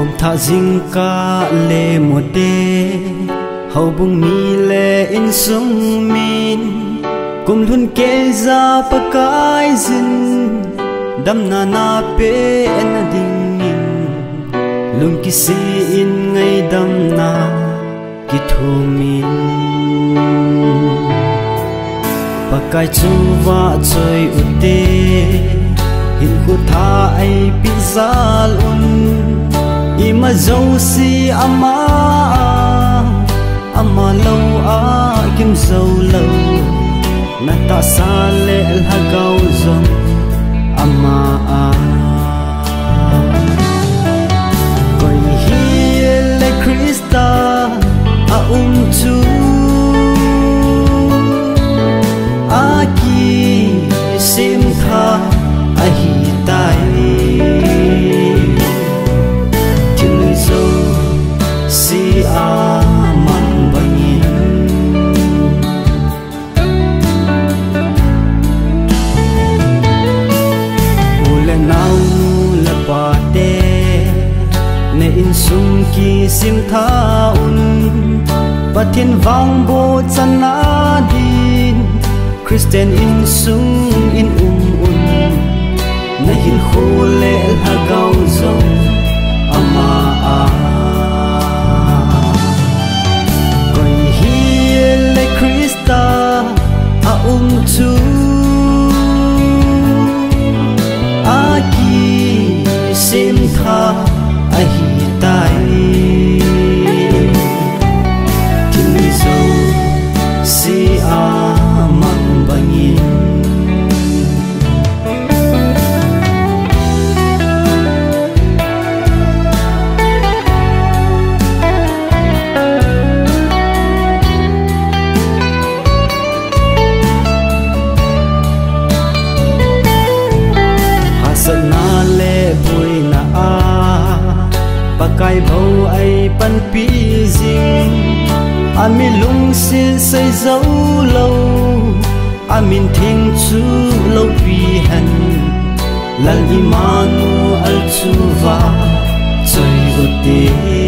kumthah jingkah le mode hau bung mi le in sung min kum lun ke za pakai zin dam na na pe en ding in lun ki si in ngai dam na ki thu min pakai chu wa choi ute hin khu tha ai pi zal un ima zau si ama lo a kim zau lo na ta sa le ha gau zong ama a koi hi le krista a chu a ki sim kha a hi tai si a man bangin ule nau la pa te ne in sung ki sim tha un pathin wang bo chana din Christian in sung in un na hin khole ha gau zong ama a Krista a chu a ki sim kha a hi tai tin zo si a man bangin pakai bầu ai pan pi zing ami lung sin say dấu lâu amin thing chu lâu pi han lal imanu al chu va chơi ute